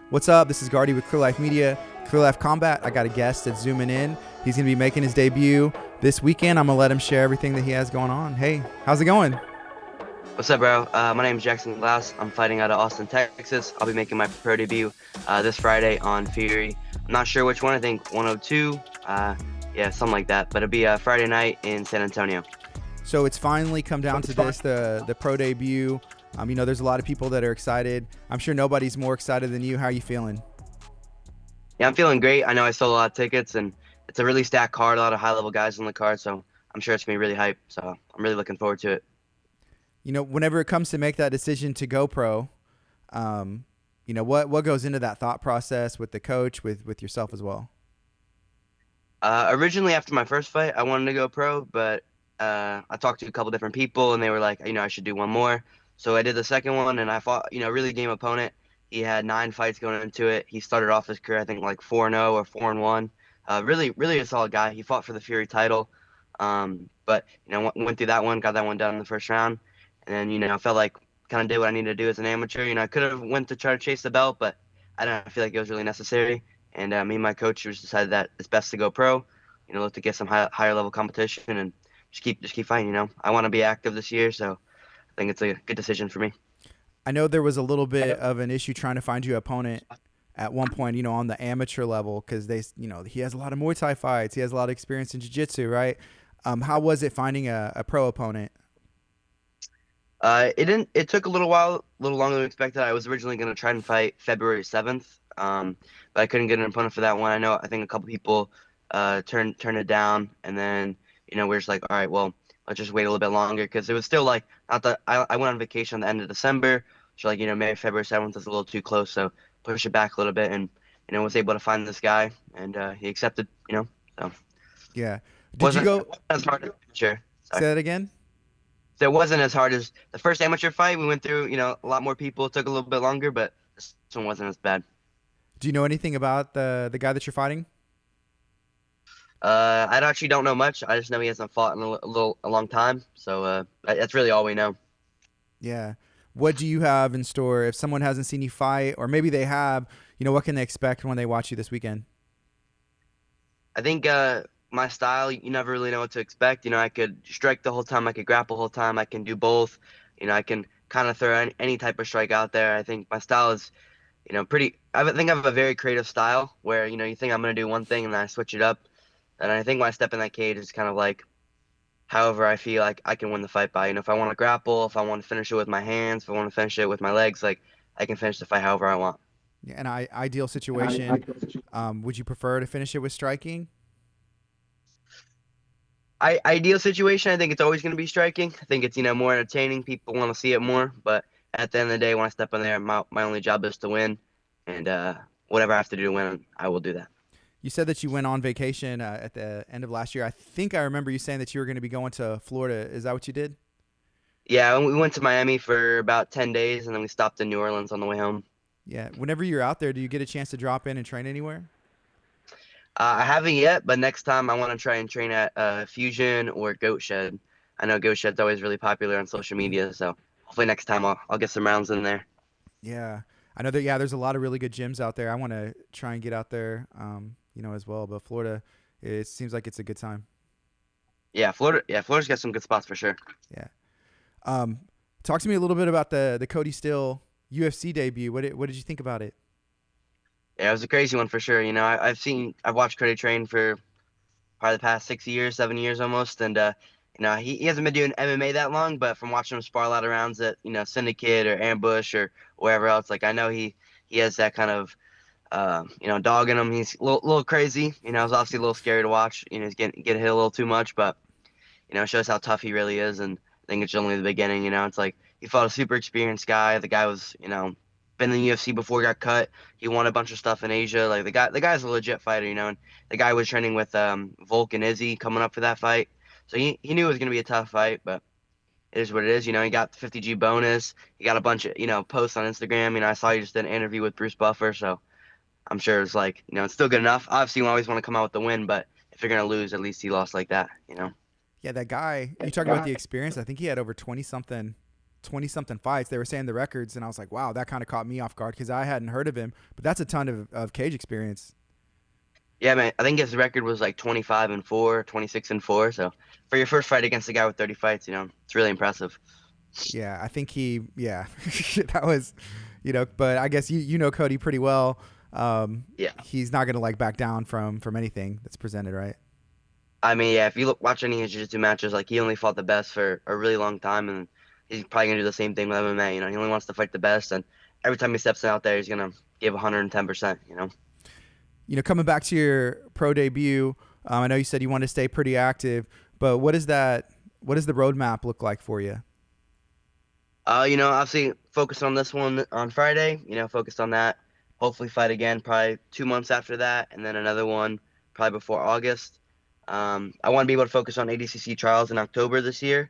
What's up? This is Gardy with Clear Life Media, Clear Life Combat. I got a guest that's zooming in. He's going to be making his debut this weekend. I'm going to let him share everything that he has going on. Hey, how's it going? What's up, bro? My name is Jackson Glass. I'm fighting out of Austin, Texas. I'll be making my pro debut this Friday on Fury. I'm not sure which one. I think 102. Yeah, something like that. But it'll be Friday night in San Antonio. So it's finally come down to this, the pro debut. There's a lot of people that are excited. I'm sure nobody's more excited than you. How are you feeling? Yeah, I'm feeling great. I know I sold a lot of tickets, and it's a really stacked card. A lot of high-level guys on the card, so I'm sure it's gonna be really hype. So I'm really looking forward to it. Whenever it comes to make that decision to go pro, what goes into that thought process with the coach, with yourself as well? Originally, after my first fight, I wanted to go pro, but I talked to a couple different people, and they were like, I should do one more. So I did the second one, and I fought, really game opponent. He had 9 fights going into it. He started off his career, I think, like 4-0 or 4-1. Really, really a solid guy. He fought for the Fury title, but went through that one, got that one done in the first round, and then I felt like kind of did what I needed to do as an amateur. I could have went to try to chase the belt, but I don't feel like it was really necessary. And me and my coach just decided that it's best to go pro, look to get some higher level competition and just keep fighting. I want to be active this year, so I think it's a good decision for me. I know there was a little bit of an issue trying to find you an opponent at one point, on the amateur level, because he has a lot of Muay Thai fights. He has a lot of experience in Jiu-Jitsu, right? How was it finding a pro opponent? It took a little while, a little longer than expected. I was originally going to try and fight February 7th, but I couldn't get an opponent for that one. I think a couple people turned it down, and then we're just like, all right, well, let's just wait a little bit longer because it was still like not that I went on vacation at the end of December, so like maybe February 7th is a little too close, so push it back a little bit, and was able to find this guy, and he accepted, so Yeah. Did you wasn't go? as hard as sure. Sorry. Say that again. So it wasn't as hard as the first amateur fight. We went through, a lot more people. It took a little bit longer, but this one wasn't as bad. Do you know anything about the guy that you're fighting? I actually don't know much. I just know he hasn't fought in a long time. So that's really all we know. Yeah. What do you have in store if someone hasn't seen you fight, or maybe they have? What can they expect when they watch you this weekend? I think my style, you never really know what to expect. I could strike the whole time. I could grapple the whole time. I can do both. I can kind of throw any type of strike out there. I think my style is, pretty. I think I have a very creative style where, you think I'm going to do one thing and then I switch it up. And I think when I step in that cage, it's kind of like however I feel like I can win the fight by. If I want to grapple, if I want to finish it with my hands, if I want to finish it with my legs, like I can finish the fight however I want. Yeah, an ideal situation. Would you prefer to finish it with striking? Ideal situation, I think it's always going to be striking. I think it's, more entertaining. People want to see it more. But at the end of the day, when I step in there, my only job is to win. And whatever I have to do to win, I will do that. You said that you went on vacation at the end of last year. I think I remember you saying that you were going to be going to Florida. Is that what you did? Yeah, we went to Miami for about 10 days, and then we stopped in New Orleans on the way home. Yeah. Whenever you're out there, do you get a chance to drop in and train anywhere? I haven't yet, but next time I want to try and train at Fusion or Goat Shed. I know Goat Shed's always really popular on social media, so hopefully next time I'll get some rounds in there. Yeah. I know that, yeah, there's a lot of really good gyms out there. I want to try and get out there, as well. But Florida, it seems like it's a good time. Yeah, Florida. Yeah, Florida's got some good spots for sure. Yeah. Um, Talk to me a little bit about the Kody Steele UFC debut. What did you think about it? Yeah, it was a crazy one for sure. I've watched Kody train for probably the past 6 years, 7 years almost, and he hasn't been doing MMA that long, but from watching him spar a lot of rounds at Syndicate or Ambush or wherever else, like I know he has that kind of dog in him. He's a little crazy. It's obviously a little scary to watch. He's get hit a little too much, but it shows how tough he really is. And I think it's only the beginning. It's like he fought a super experienced guy. The guy was been in the UFC before he got cut. He won a bunch of stuff in Asia. Like the guy's a legit fighter. And the guy was training with Volk and Izzy coming up for that fight. So he knew it was gonna be a tough fight, but it is what it is. He got the 50G bonus. He got a bunch of posts on Instagram. I saw you just did an interview with Bruce Buffer, so I'm sure it's like it's still good enough. Obviously, you always want to come out with the win, but if you're gonna lose, at least he lost like that. Yeah, that guy. You talking about the experience? I think he had over 20 something 20 something fights. They were saying the records, and I was like, wow, that kind of caught me off guard because I hadn't heard of him. But that's a ton of cage experience. Yeah, man. I think his record was like 25-4, 26-4. So for your first fight against a guy with 30 fights, it's really impressive. Yeah, I think yeah, that was, but I guess you know Kody pretty well. Yeah. He's not gonna like back down from anything that's presented, right? I mean, yeah, if you watch any of his jiu-jitsu matches, like he only fought the best for a really long time, and he's probably gonna do the same thing with MMA. He only wants to fight the best, and every time he steps out there, he's gonna give 110%. Coming back to your pro debut, I know you said you want to stay pretty active, but what does the roadmap look like for you? Obviously focus on this one on Friday. Focused on that. Hopefully fight again, probably 2 months after that, and then another one probably before August. I want to be able to focus on ADCC trials in October this year.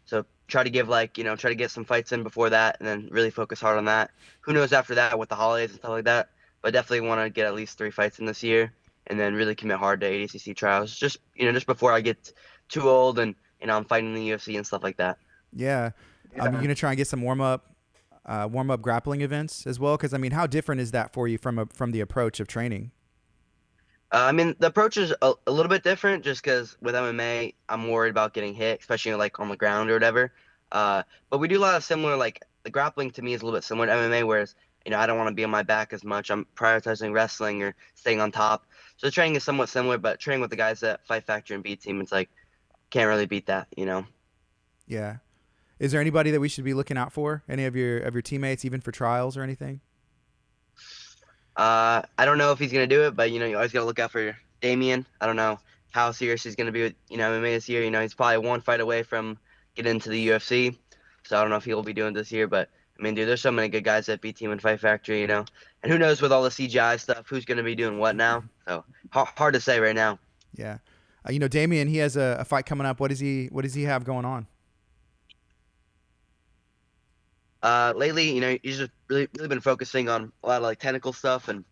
So try to try to get some fights in before that, and then really focus hard on that. Who knows after that with the holidays and stuff like that? But definitely want to get at least 3 fights in this year, and then really commit hard to ADCC trials. Just before I get too old and I'm fighting in the UFC and stuff like that. Yeah, you're gonna try and get some warm up grappling events as well, because I mean, how different is that for you from the approach of training? I mean, the approach is a little bit different just because with MMA, I'm worried about getting hit, especially like on the ground or whatever. But we do a lot of similar, like the grappling to me is a little bit similar to MMA, whereas, I don't want to be on my back as much. I'm prioritizing wrestling or staying on top. So the training is somewhat similar, but training with the guys at Fight Factory and B Team, it's like, can't really beat that. Yeah. Is there anybody that we should be looking out for? Any of your teammates, even for trials or anything? I don't know if he's gonna do it, but you always gotta look out for Damian. I don't know how serious he's gonna be with MMA this year. He's probably one fight away from getting into the UFC, so I don't know if he'll be doing this year. But I mean, dude, there's so many good guys at B Team and Fight Factory, and who knows with all the CGI stuff, who's gonna be doing what now? So hard to say right now. Yeah, Damian, he has a fight coming up. What does he have going on? Lately, he's just really been focusing on a lot of like technical stuff, and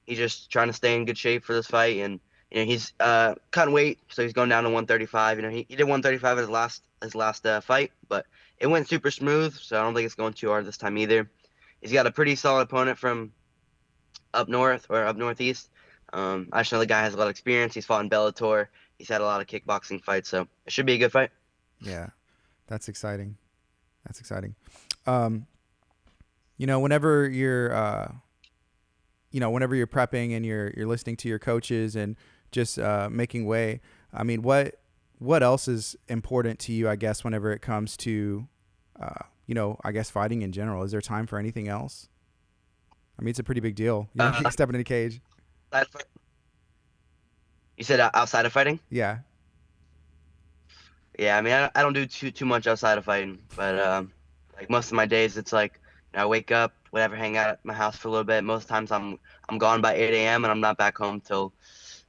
he's just trying to stay in good shape for this fight. And he's cutting weight, so he's going down to 135. He did 135 at his last fight, but it went super smooth, so I don't think it's going too hard this time either. He's got a pretty solid opponent from up north or up northeast. I just know the guy has a lot of experience. He's fought in Bellator. He's had a lot of kickboxing fights, so it should be a good fight. Yeah, that's exciting. That's exciting. Whenever you're prepping and you're listening to your coaches and just making way, I mean, what else is important to you, I guess, whenever it comes to I guess fighting in general? Is there time for anything else? I mean, it's a pretty big deal. Stepping in a cage. You said outside of fighting? Yeah. Yeah, I mean, I don't do too much outside of fighting, but like most of my days, it's like I wake up, whatever, hang out at my house for a little bit. Most times I'm gone by 8 a.m. and I'm not back home till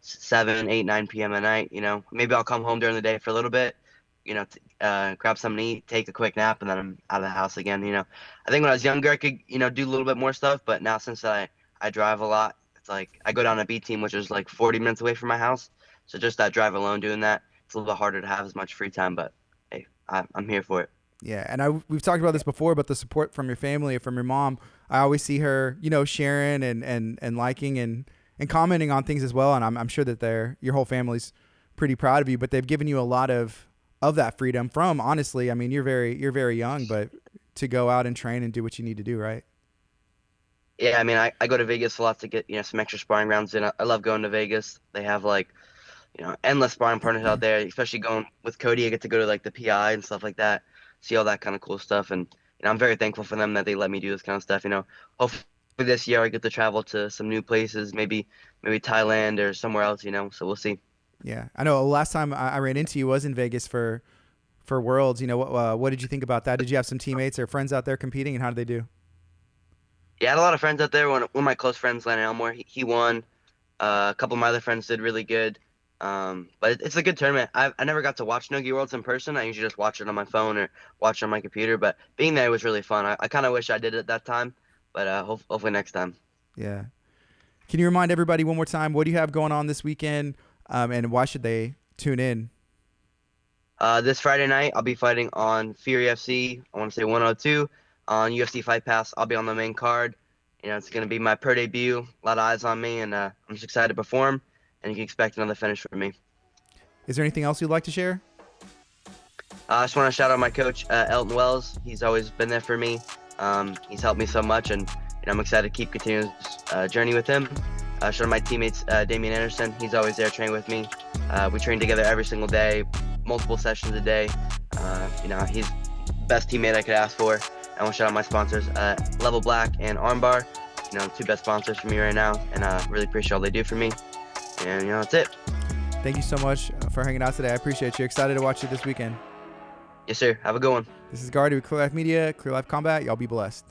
7, 8, 9 p.m. at night. Maybe I'll come home during the day for a little bit, grab something to eat, take a quick nap, and then I'm out of the house again. I think when I was younger, I could do a little bit more stuff, but now since I drive a lot, it's like I go down to B Team, which is like 40 minutes away from my house. So just that drive alone, doing that, it's a little bit harder to have as much free time. But hey, I'm here for it. Yeah, and we've talked about this before, but the support from your family, from your mom, I always see her, sharing and liking and commenting on things as well. And I'm sure that your whole family's pretty proud of you, but they've given you a lot of that freedom from, honestly, I mean, you're very young, but to go out and train and do what you need to do, right? Yeah, I mean, I go to Vegas a lot to get, some extra sparring rounds in. I love going to Vegas. They have like, endless sparring partners out there, especially going with Kody. I get to go to like the PI and stuff like that, see all that kind of cool stuff. And I'm very thankful for them that they let me do this kind of stuff. Hopefully this year I get to travel to some new places, maybe Thailand or somewhere else. So we'll see. Yeah, I know. Last time I ran into you was in Vegas for Worlds. What did you think about that? Did you have some teammates or friends out there competing, and how did they do? Yeah, I had a lot of friends out there. One of my close friends, Landon Elmore, he won. A couple of my other friends did really good. But it's a good tournament. I never got to watch Nogi Worlds in person. I usually just watch it on my phone or watch it on my computer. But being there was really fun. I kind of wish I did it that time, but hopefully next time. Yeah. Can you remind everybody one more time, what do you have going on this weekend, and why should they tune in? This Friday night, I'll be fighting on Fury FC. I want to say 102 on UFC Fight Pass. I'll be on the main card. It's going to be my pro debut. A lot of eyes on me, and I'm just excited to perform. And you can expect another finish from me. Is there anything else you'd like to share? I just want to shout out my coach, Elton Wells. He's always been there for me. He's helped me so much, and I'm excited to keep continuing this journey with him. Shout out my teammates, Damian Anderson. He's always there training with me. We train together every single day, multiple sessions a day. He's the best teammate I could ask for. I want to shout out my sponsors, Level Black and Armbar. Two best sponsors for me right now, and really appreciate all they do for me. And that's it. Thank you so much for hanging out today. I appreciate you. Excited to watch you this weekend. Yes, sir. Have a good one. This is Kody with Clear Life Media, Clear Life Combat. Y'all be blessed.